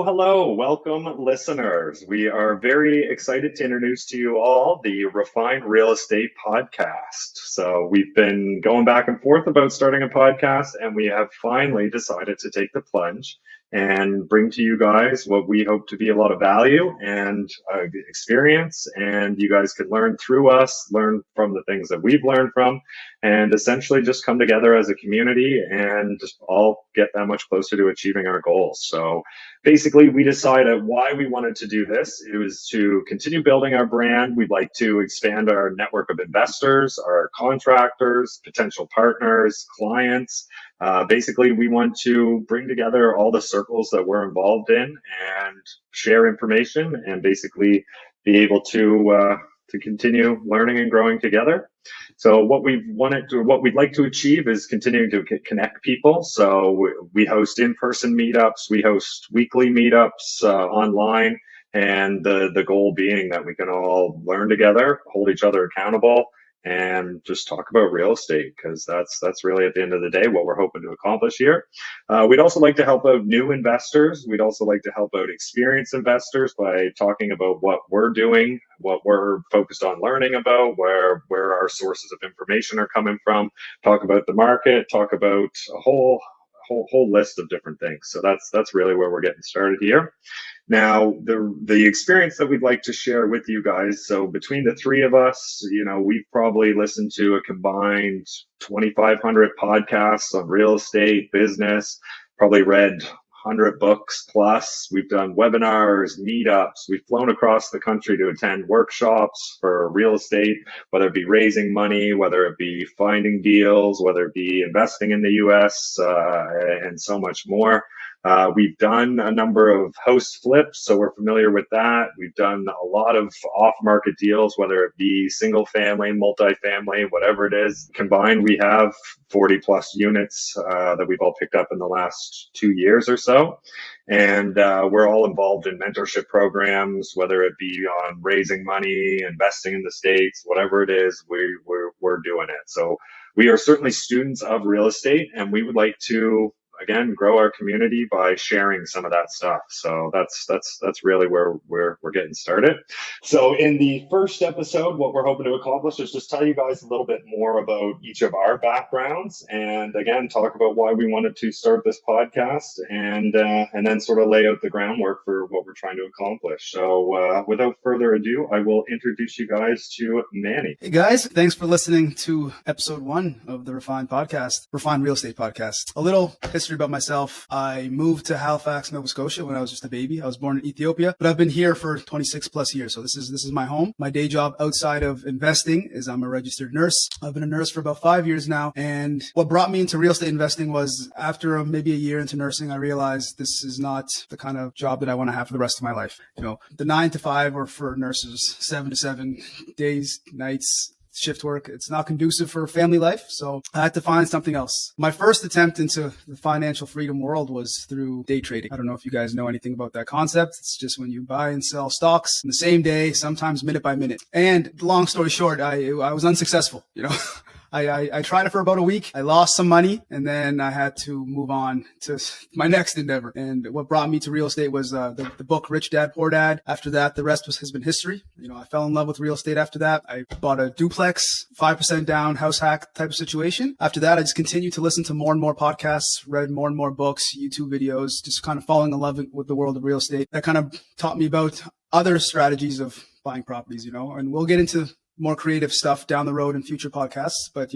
Hello. Welcome, listeners. We are very excited to introduce to you all the Refined Real Estate Podcast. So, we've been going back and forth about starting a podcast, and we have finally decided to take the plunge and bring to you guys what we hope to be a lot of value and experience. And you guys can learn through us, learn from the things that we've learned from, and essentially just come together as a community and just all get that much closer to achieving our goals. So, basically, we decided why we wanted to do this. It was to continue building our brand. We'd like to expand our network of investors, our contractors, potential partners, clients. Basically, we want to bring together all the circles that we're involved in and share information and basically be able to continue learning and growing together. So what we'd like to achieve is continuing to connect people. So we host in-person meetups, we host weekly meetups online, and the goal being that we can all learn together, hold each other accountable, and just talk about real estate, because that's really at the end of the day what we're hoping to accomplish here. We'd also like to help out new investors. We'd also like to help out experienced investors by talking about what we're doing, what we're focused on learning about, where our sources of information are coming from, talk about the market, talk about a whole list of different things. So that's really where we're getting started here. Now, the experience that we'd like to share with you guys, so between the three of us, we've probably listened to a combined 2,500 podcasts on real estate, business, probably read 100 books plus. We've done webinars, meetups. We've flown across the country to attend workshops for real estate, whether it be raising money, whether it be finding deals, whether it be investing in the US, and so much more. We've done a number of host flips, so we're familiar with that. We've done a lot of off-market deals, whether it be single family, multifamily, whatever it is. Combined, we have 40 plus units that we've all picked up in the last 2 years or so. And we're all involved in mentorship programs, whether it be on raising money, investing in the States, whatever it is, we're doing it. So we are certainly students of real estate, and we would like to again grow our community by sharing some of that stuff. So that's really where we're getting started. So in the first episode, what we're hoping to accomplish is just tell you guys a little bit more about each of our backgrounds, and again talk about why we wanted to start this podcast, and then sort of lay out the groundwork for what we're trying to accomplish. So without further ado, I will introduce you guys to Manny. Hey guys, thanks for listening to episode 1 of the Refined Real Estate Podcast. A little history about myself. I moved to Halifax, Nova Scotia when I was just a baby. I was born in Ethiopia, but I've been here for 26 plus years. So this is my home. My day job outside of investing is I'm a registered nurse. I've been a nurse for about 5 years now. And what brought me into real estate investing was after maybe a year into nursing, I realized this is not the kind of job that I want to have for the rest of my life. The 9 to 5 or for nurses, 7 to 7 days, nights, shift work. It's not conducive for family life. So I had to find something else. My first attempt into the financial freedom world was through day trading. I don't know if you guys know anything about that concept. It's just when you buy and sell stocks in the same day, sometimes minute by minute. And long story short, I was unsuccessful. I tried it for about a week. I lost some money, and then I had to move on to my next endeavor. And what brought me to real estate was the book Rich Dad, Poor Dad. After that, the rest has been history. I fell in love with real estate after that. I bought a duplex, 5% down, house hack type of situation. After that, I just continued to listen to more and more podcasts, read more and more books, YouTube videos, just kind of falling in love with the world of real estate. That kind of taught me about other strategies of buying properties, and we'll get into more creative stuff down the road in future podcasts, but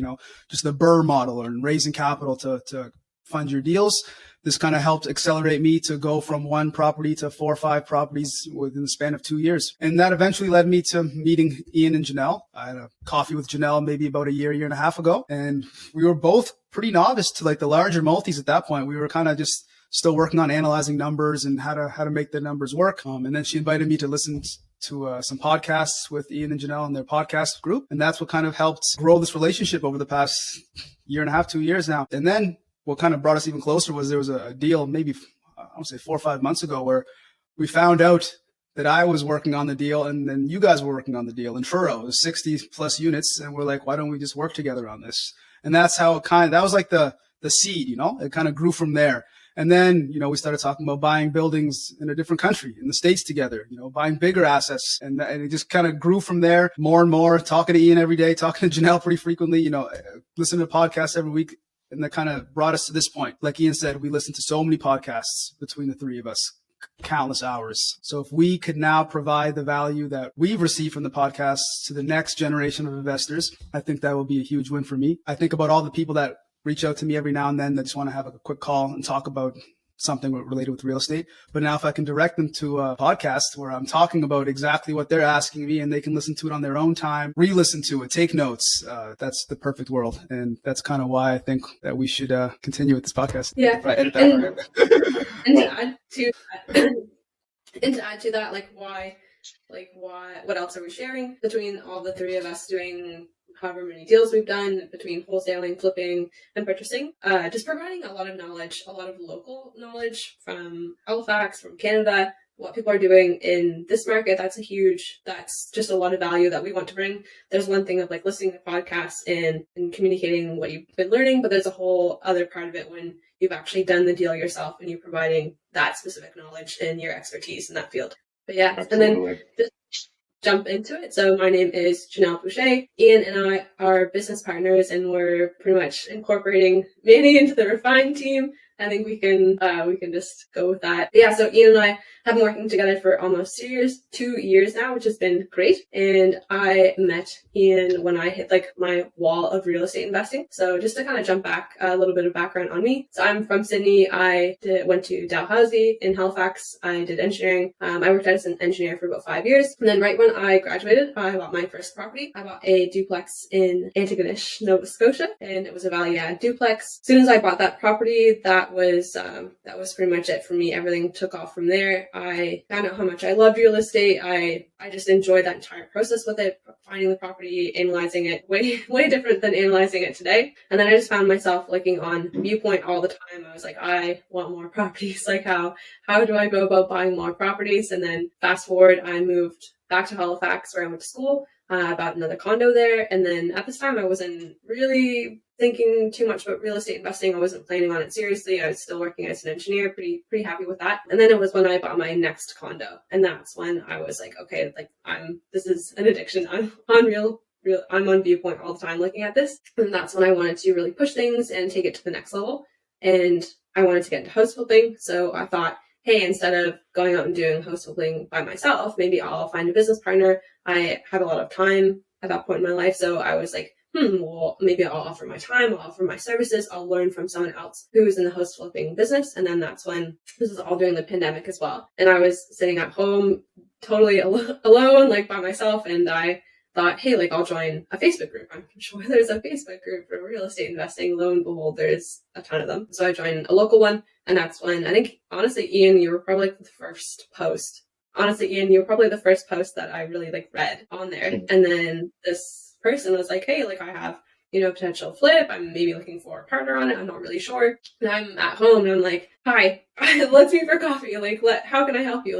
just the BRRRR model and raising capital to fund your deals. This kind of helped accelerate me to go from 1 property to 4 or 5 properties within the span of 2 years. And that eventually led me to meeting Ian and Janelle. I had a coffee with Janelle maybe about a year and a half ago, and we were both pretty novice to the larger multis at that point. We were kind of just still working on analyzing numbers and how to make the numbers work. And then she invited me to listen to some podcasts with Ian and Janelle and their podcast group. And that's what kind of helped grow this relationship over the past year and a half, 2 years now. And then what kind of brought us even closer was there was a deal maybe, I would say 4 or 5 months ago where we found out that I was working on the deal and then you guys were working on the deal in Truro. It was 60 plus units. And we're like, why don't we just work together on this? And that's how that was like the seed, it kind of grew from there. And then, we started talking about buying buildings in a different country, in the States together, buying bigger assets. And it just kind of grew from there more and more, talking to Ian every day, talking to Janelle pretty frequently, listening to podcasts every week. And that kind of brought us to this point. Like Ian said, we listened to so many podcasts between the three of us, countless hours. So if we could now provide the value that we've received from the podcasts to the next generation of investors, I think that will be a huge win for me. I think about all the people that reach out to me every now and then that just want to have a quick call and talk about something related with real estate. But now if I can direct them to a podcast where I'm talking about exactly what they're asking me and they can listen to it on their own time, re-listen to it, take notes, that's the perfect world. And that's kind of why I think that we should continue with this podcast. Yeah. And to add to that, what else are we sharing between all the three of us doing however many deals we've done between wholesaling, flipping, and purchasing, just providing a lot of knowledge, a lot of local knowledge from Halifax, from Canada, what people are doing in this market. That's just a lot of value that we want to bring. There's one thing of listening to podcasts and communicating what you've been learning, but there's a whole other part of it when you've actually done the deal yourself and you're providing that specific knowledge and your expertise in that field. But yeah, absolutely. And then just jump into it. So my name is Janelle Boucher. Ian and I are business partners, and we're pretty much incorporating Manny into the Refine team. I think we can just go with that. But yeah, so Ian and I have been working together for almost 2 years now, which has been great. And I met Ian when I hit my wall of real estate investing. So just to kind of jump back, a little bit of background on me. So I'm from Sydney. I went to Dalhousie in Halifax. I did engineering. I worked as an engineer for about 5 years. And then right when I graduated, I bought my first property. I bought a duplex in Antigonish, Nova Scotia, and it was a value add duplex. As soon as I bought that property, that was pretty much it for me. Everything took off from there. I found out how much I loved real estate. I just enjoyed that entire process with it, finding the property, analyzing it, way different than analyzing it today. And then I just found myself looking on Viewpoint all the time. I was like, I want more properties. How do I go about buying more properties? And then fast forward, I moved back to Halifax where I went to school. Bought another condo there. And then at this time, I wasn't really thinking too much about real estate investing. I wasn't planning on it seriously. I was still working as an engineer, pretty happy with that. And then it was when I bought my next condo. And that's when I was like, okay, this is an addiction. I'm on Viewpoint all the time looking at this. And that's when I wanted to really push things and take it to the next level. And I wanted to get into house flipping. So I thought, hey, instead of going out and doing house flipping by myself, maybe I'll find a business partner. I had a lot of time at that point in my life. So I was like, well, maybe I'll offer my time, I'll offer my services, I'll learn from someone else who's in the house flipping business. And then that's when, this is all during the pandemic as well. And I was sitting at home totally alone, by myself. And I thought, hey, I'll join a Facebook group. I'm sure there's a Facebook group for real estate investing. Lo and behold, there's a ton of them. So I joined a local one. And that's when, I think, honestly, Ian, you were probably the first post. Honestly, Ian, you were probably the first post that I really read on there. And then this person was like, hey, I have, potential flip. I'm maybe looking for a partner on it. I'm not really sure. And I'm at home and I'm like, hi, let's meet for coffee. How can I help you?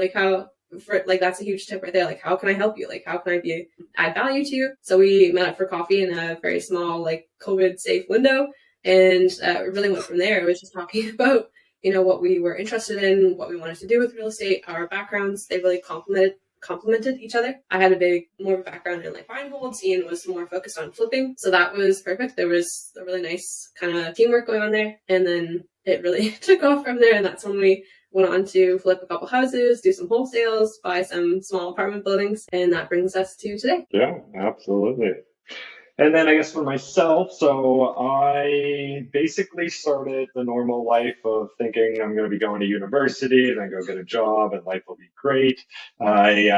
That's a huge tip right there. How can I help you? How can I add value to you? So we met up for coffee in a very small, COVID safe window. And it really went from there. It was just talking about, what we were interested in, what we wanted to do with real estate, our backgrounds. They really complemented each other. I had more of a background in buy and holds. Ian was more focused on flipping. So that was perfect. There was a really nice kind of teamwork going on there. And then it really took off from there. And that's when we went on to flip a couple houses, do some wholesales, buy some small apartment buildings. And that brings us to today. Yeah, absolutely. And then I guess for myself, so I basically started the normal life of thinking I'm going to be going to university, then go get a job, and life will be great. I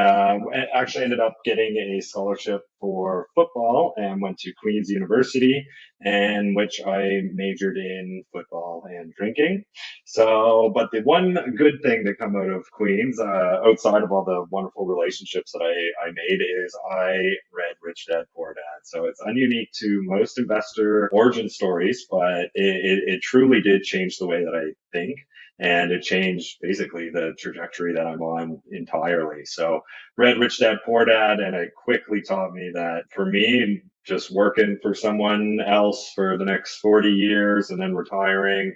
actually ended up getting a scholarship for football and went to Queen's University, in which I majored in football and drinking. So, but the one good thing to come out of Queen's, outside of all the wonderful relationships that I made, is I read Rich Dad Poor Dad. So it's ununique to most investor origin stories, but it truly did change the way that I think. And it changed basically the trajectory that I'm on entirely. So read Rich Dad Poor Dad, and it quickly taught me that for me, just working for someone else for the next 40 years and then retiring,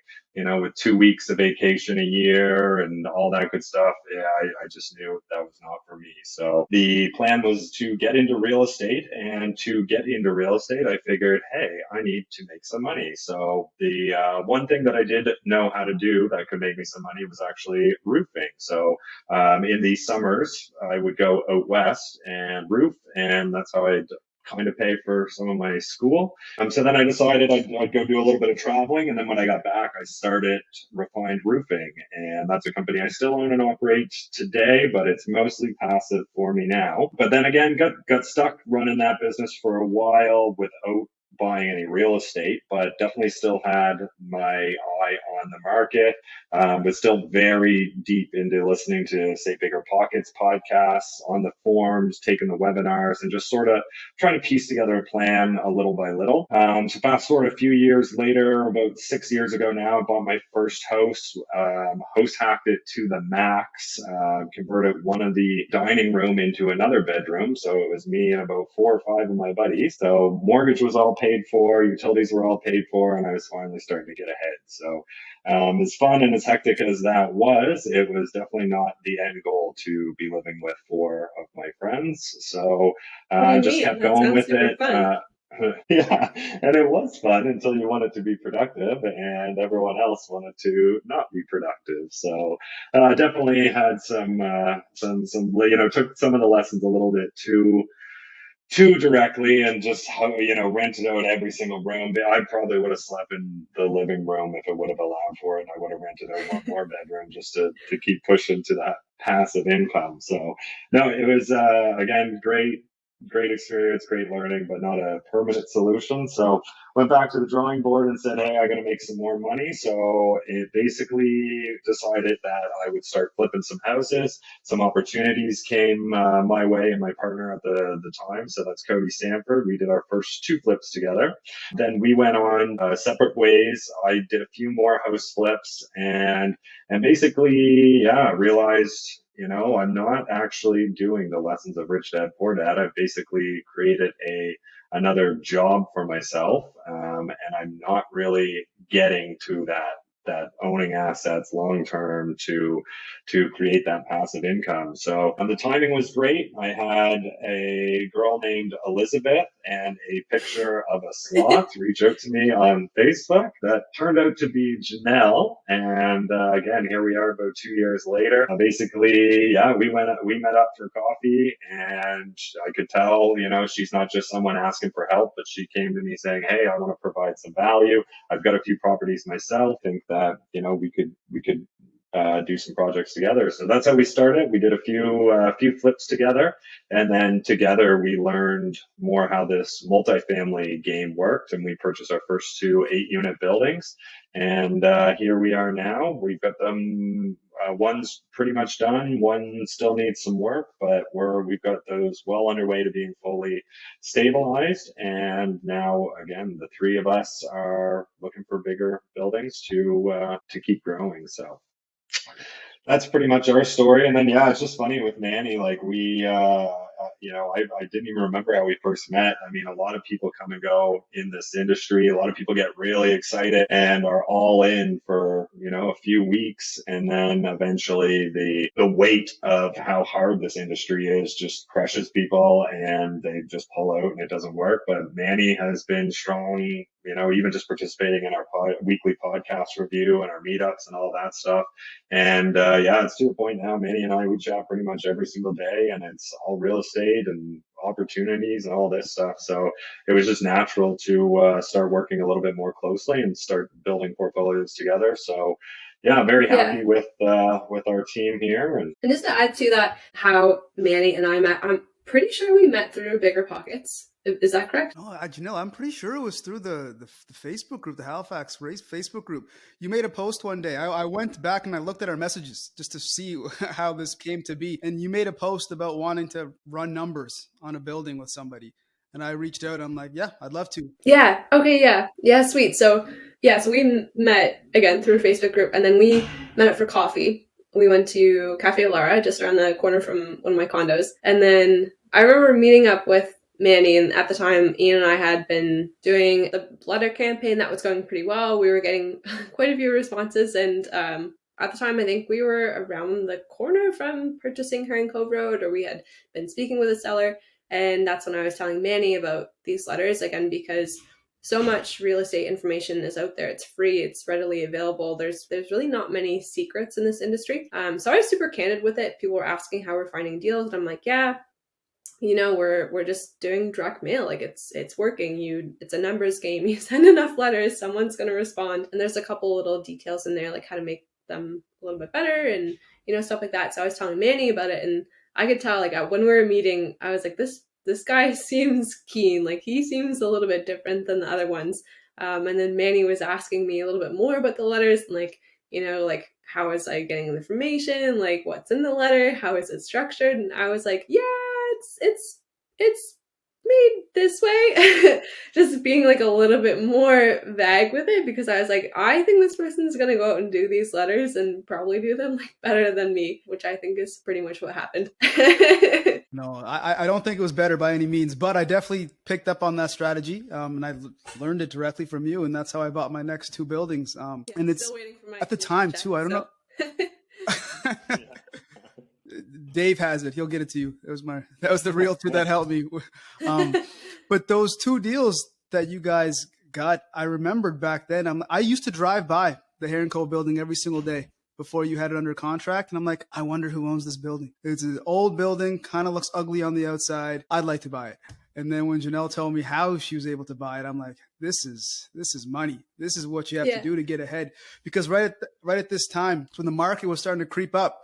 with 2 weeks of vacation a year and all that good stuff. Yeah, I just knew that was not for me. So the plan was to get into real estate, and to get into real estate, I figured, hey, I need to make some money. So the one thing that I did know how to do that could make me some money was actually roofing. So in the summers, I would go out west and roof, and that's how I'd kind of pay for some of my school. So then I decided I'd go do a little bit of traveling. And then when I got back, I started Refined Roofing. And that's a company I still own and operate today, but it's mostly passive for me now. But then again, got stuck running that business for a while without buying any real estate, but definitely still had my eye on the market. But still very deep into listening to, say, Bigger Pockets podcasts, on the forums, taking the webinars, and just sort of trying to piece together a plan a little by little. So fast forward a few years later, about 6 years ago now, I bought my first house, host hacked it to the max, converted one of the dining room into another bedroom. So it was me and about 4 or 5 of my buddies. So mortgage was all paid for, utilities were all paid for, and I was finally starting to get ahead. So as fun and as hectic as that was, it was definitely not the end goal to be living with 4 of my friends. So What do you just mean? kept That going sounds with super it. fun. Yeah, and it was fun until you wanted to be productive, and everyone else wanted to not be productive. So definitely had some took some of the lessons a little bit too directly, and just rented out every single room. I probably would have slept in the living room if it would have allowed for it, and I would have rented out one more bedroom just to keep pushing to that passive income. So no, it was again great experience, great learning, but not a permanent solution. So went back to the drawing board and said, hey, I got to make some more money. So it basically decided that I would start flipping some houses. Some opportunities came my way and my partner at the time. So that's Cody Sanford. We did our first 2 flips together. Then we went on separate ways. I did a few more house flips, and basically, yeah, realized, I'm not actually doing the lessons of Rich Dad Poor Dad. I've basically created another job for myself, and I'm not really getting to that owning assets long term to create that passive income. So the timing was great. I had a girl named Elizabeth and a picture of a sloth reach out to me on Facebook that turned out to be Janelle. And again, here we are about 2 years later. Basically, yeah, we met up for coffee, and I could tell, she's not just someone asking for help, but she came to me saying, hey, I want to provide some value. I've got a few properties myself. Think that we could do some projects together. So that's how we started. We did a few flips together, and then together we learned more how this multifamily game worked, and we purchased our first 2 8-unit buildings. And here we are now. We've got them. One's pretty much done. One still needs some work, but we've got those well underway to being fully stabilized. And now, again, the 3 of us are looking for bigger buildings to keep growing. So that's pretty much our story. And then, yeah, it's just funny with Manny. Like I didn't even remember how we first met. I mean, a lot of people come and go in this industry. A lot of people get really excited and are all in for, a few weeks. And then eventually the weight of how hard this industry is just crushes people, and they just pull out and it doesn't work. But Manny has been strong, even just participating in our weekly podcast review and our meetups and all that stuff. And yeah, it's to the point now, Manny and I, we chat pretty much every single day, and it's all real estate and opportunities and all this stuff. So it was just natural to start working a little bit more closely and start building portfolios together. So yeah, very happy Yeah. with our team here. And just to add to that, how Manny and I met, I'm pretty sure we met through Bigger Pockets. Is that correct? Oh, Janelle, I'm pretty sure it was through the Facebook group, the Halifax Race Facebook group. You made a post one day. I went back and I looked at our messages just to see how this came to be. And you made a post about wanting to run numbers on a building with somebody. And I reached out. I'm like, yeah, I'd love to. Yeah. Okay. Yeah. Yeah. Sweet. So we met again through a Facebook group, and then we met up for coffee. We went to Cafe Lara, just around the corner from one of my condos. And then I remember meeting up with Manny, and at the time, Ian and I had been doing the letter campaign that was going pretty well. We were getting quite a few responses, and at the time, I think we were around the corner from purchasing Herring Cove Road, or we had been speaking with a seller, and that's when I was telling Manny about these letters again, because so much real estate information is out there. It's free. It's readily available. There's really not many secrets in this industry. So I was super candid with it. People were asking how we're finding deals, and I'm like, yeah, we're just doing direct mail. Like it's working. It's a numbers game. You send enough letters, someone's going to respond. And there's a couple little details in there, like how to make them a little bit better and, stuff like that. So I was telling Manny about it, and I could tell, like, when we were meeting, I was like, this guy seems keen. Like, he seems a little bit different than the other ones. And then Manny was asking me a little bit more about the letters, and like, like, how is I getting the information? Like, what's in the letter? How is it structured? And I was like, yeah, it's made this way. Just being like a little bit more vague with it, because I was like, I think this person's gonna go out and do these letters and probably do them like better than me, which I think is pretty much what happened. No, I don't think it was better by any means, but I definitely picked up on that strategy, and I learned it directly from you, and that's how I bought my next two buildings. And it's at the time too. I don't know. Dave has it. He'll get it to you. That was the realtor that helped me. But those two deals that you guys got, I remembered back then. I used to drive by the Herring Cove building every single day before you had it under contract. And I'm like, I wonder who owns this building. It's an old building, kind of looks ugly on the outside. I'd like to buy it. And then when Janelle told me how she was able to buy it, I'm like, this is money. This is what you have to do to get ahead. Because right at this time, when the market was starting to creep up,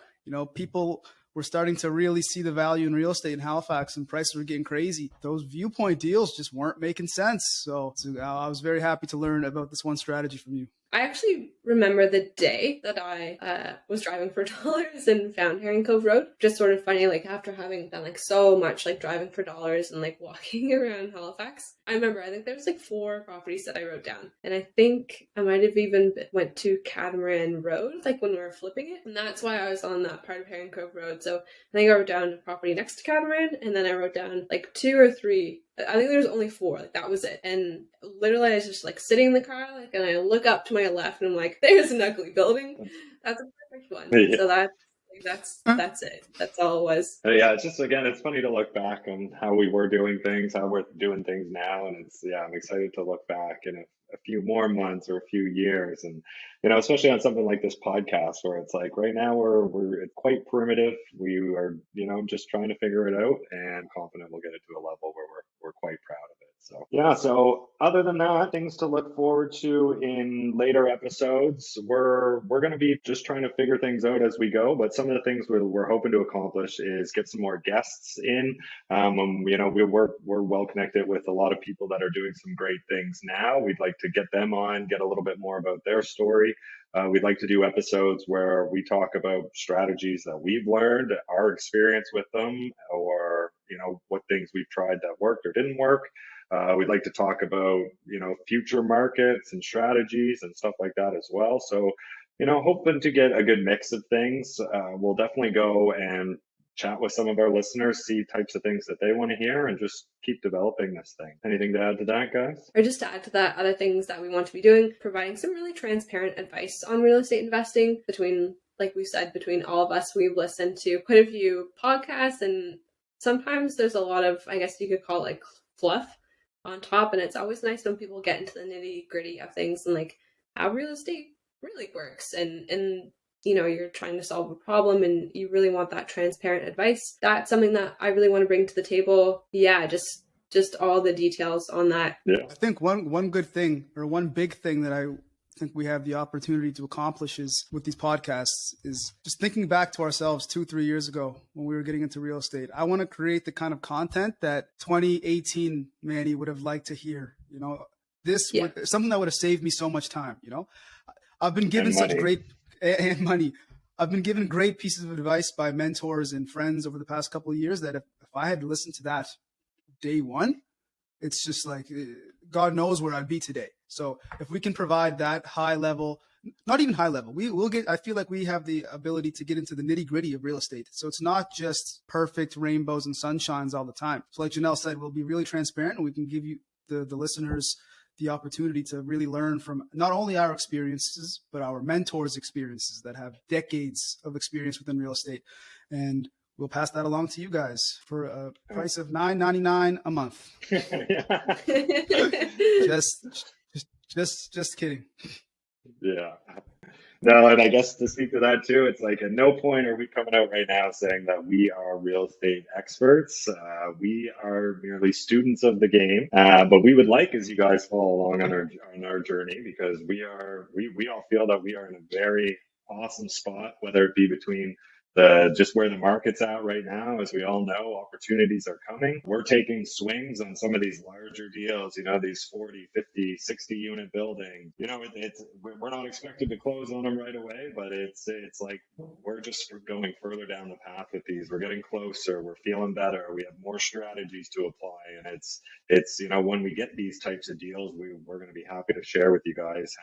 people were starting to really see the value in real estate in Halifax, and prices were getting crazy. Those viewpoint deals just weren't making sense. So I was very happy to learn about this one strategy from you. I actually remember the day that I was driving for dollars and found Herring Cove Road. Just sort of funny, like, after having done like so much like driving for dollars and like walking around Halifax. I think there was like 4 properties that I wrote down, and I think I might have even went to Catamaran Road, like when we were flipping it, and that's why I was on that part of Herring Cove Road. So I think I wrote down a property next to Catamaran, and then I wrote down like 2 or 3. I think there was only 4. Like, that was it. And literally, I was just like sitting in the car, like, and I look up to my left, and I'm like, "There's an ugly building. That's a perfect one." Yeah. So that's it. That's all it was. Yeah, it's just, again, it's funny to look back on how we were doing things, how we're doing things now, and I'm excited to look back in a few more months or a few years, and especially on something like this podcast, where it's like right now we're quite primitive. We are just trying to figure it out, and confident we'll get it to a level where we're quite proud of it. So yeah. So other than that, things to look forward to in later episodes. We're going to be just trying to figure things out as we go. But some of the things we're hoping to accomplish is get some more guests in. We're well connected with a lot of people that are doing some great things now. We'd like to get them on, get a little bit more about their story. We'd like to do episodes where we talk about strategies that we've learned, our experience with them, or what things we've tried that worked or didn't work. We'd like to talk about, future markets and strategies and stuff like that as well. So, hoping to get a good mix of things. We'll definitely go and chat with some of our listeners, see types of things that they want to hear, and just keep developing this thing. Anything to add to that, guys? Or just to add to that, other things that we want to be doing, providing some really transparent advice on real estate investing between, like we said, between all of us. We've listened to quite a few podcasts, and sometimes there's a lot of, I guess you could call it, like, fluff on top, and it's always nice when people get into the nitty gritty of things and like how real estate really works, and you're trying to solve a problem and you really want that transparent advice. That's something that I really want to bring to the table. Yeah, just all the details on that. Yeah. I think one good thing, or one big thing that I think we have the opportunity to accomplish is with these podcasts is just thinking back to ourselves 2-3 years ago when we were getting into real estate. I want to create the kind of content that 2018 Manny would have liked to hear. Something that would have saved me so much time. I've been given such great and money. I've been given great pieces of advice by mentors and friends over the past couple of years that if I had listened to that day one, it's just like God knows where I'd be today. So if we can provide that high level not even high level. We'll get, I feel like we have the ability to get into the nitty gritty of real estate. So it's not just perfect rainbows and sunshines all the time. So like Janelle said, we'll be really transparent, and we can give you the listeners the opportunity to really learn from not only our experiences, but our mentors' experiences that have decades of experience within real estate. And we'll pass that along to you guys for a price of $9.99 a month. Just kidding. Yeah. No, and I guess to speak to that too, it's like at no point are we coming out right now saying that we are real estate experts. We are merely students of the game, but we would like as you guys follow along on our journey, because we all feel that we are in a very awesome spot, whether it be between just where the market's at right now. As we all know, opportunities are coming. We're taking swings on some of these larger deals, these 40, 50, 60 unit buildings. We're not expected to close on them right away, but it's like we're just going further down the path with these. We're getting closer. We're feeling better. We have more strategies to apply. And it's when we get these types of deals, we're going to be happy to share with you guys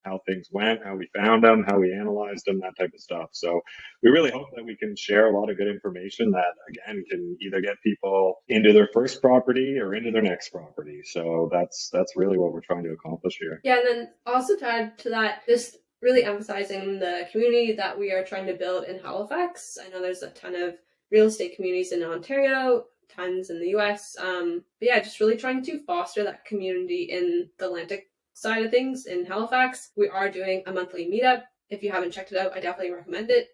how things went, how we found them, how we analyzed them, that type of stuff. So we really hope that we can share a lot of good information that, again, can either get people into their first property or into their next property. So that's really what we're trying to accomplish here. Yeah, and then also to add to that, just really emphasizing the community that we are trying to build in Halifax. I know there's a ton of real estate communities in Ontario, tons in the US. But yeah, just really trying to foster that community in the Atlantic side of things in Halifax. We are doing a monthly meetup. If you haven't checked it out, I definitely recommend it.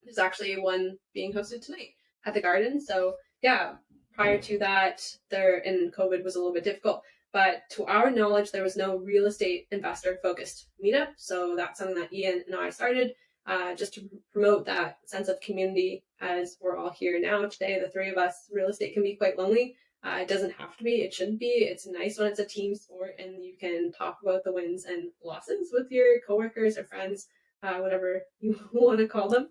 There's actually one being hosted tonight at the Garden. So yeah, prior to that, COVID was a little bit difficult. But to our knowledge, there was no real estate investor focused meetup. So that's something that Ian and I started just to promote that sense of community, as we're all here now today. The three of us, real estate can be quite lonely. It doesn't have to be. It shouldn't be. It's nice when it's a team sport and you can talk about the wins and losses with your coworkers or friends, whatever you want to call them.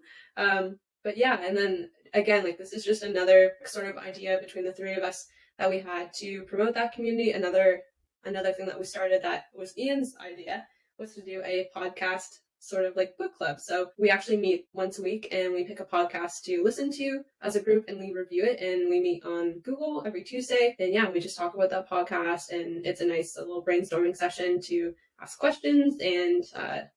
But yeah, and then again, like this is just another sort of idea between the three of us that we had to promote that community. Another thing that we started that was Ian's idea was to do a podcast sort of like book club. So we actually meet once a week and we pick a podcast to listen to as a group and we review it, and we meet on Google every Tuesday. And yeah, we just talk about that podcast, and it's a nice little brainstorming session to ask questions and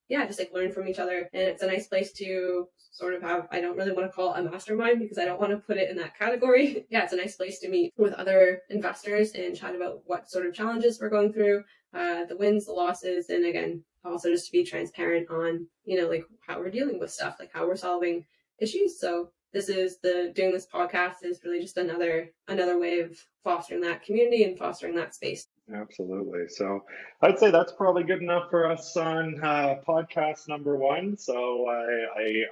just like learn from each other. And it's a nice place to sort of have, I don't really want to call it a mastermind because I don't want to put it in that category. Yeah, it's a nice place to meet with other investors and chat about what sort of challenges we're going through, the wins, the losses, and again, also just to be transparent on, like how we're dealing with stuff, like how we're solving issues. So doing this podcast is really just another way of fostering that community and fostering that space. Absolutely. So I'd say that's probably good enough for us on podcast number 1. So I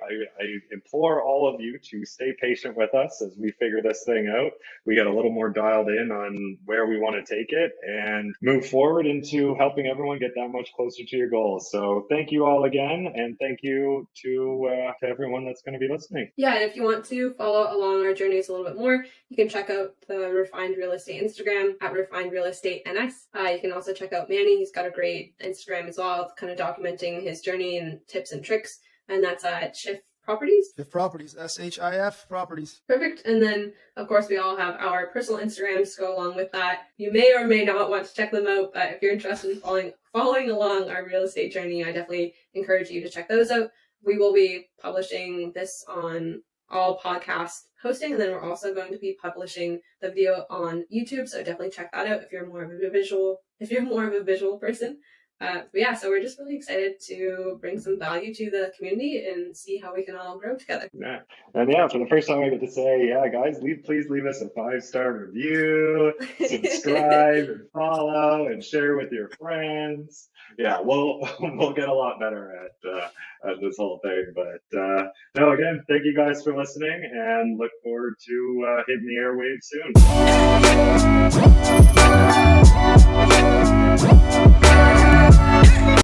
implore all of you to stay patient with us as we figure this thing out. We get a little more dialed in on where we want to take it and move forward into helping everyone get that much closer to your goals. So thank you all again, and thank you to everyone that's going to be listening. Yeah, and if you want to follow along our journeys a little bit more, you can check out the Refined Real Estate Instagram at Refined Real Estate NS. You can also check out Manny. He's got a great Instagram as well, kind of documenting his journey and tips and tricks. And that's at Shift Properties. Shift Properties, SHIF Properties. Perfect. And then, of course, we all have our personal Instagrams to go along with that. You may or may not want to check them out, but if you're interested in following along our real estate journey, I definitely encourage you to check those out. We will be publishing this on all podcast hosting, and then we're also going to be publishing the video on YouTube, so definitely check that out if you're more of a visual person. But yeah, so we're just really excited to bring some value to the community and see how we can all grow together. Yeah, and yeah, for the first time I get to say, yeah, guys, please leave us a 5-star review, subscribe and follow and share with your friends. Yeah, we'll get a lot better at this whole thing. But no, again, thank you guys for listening, and look forward to hitting the airwaves soon.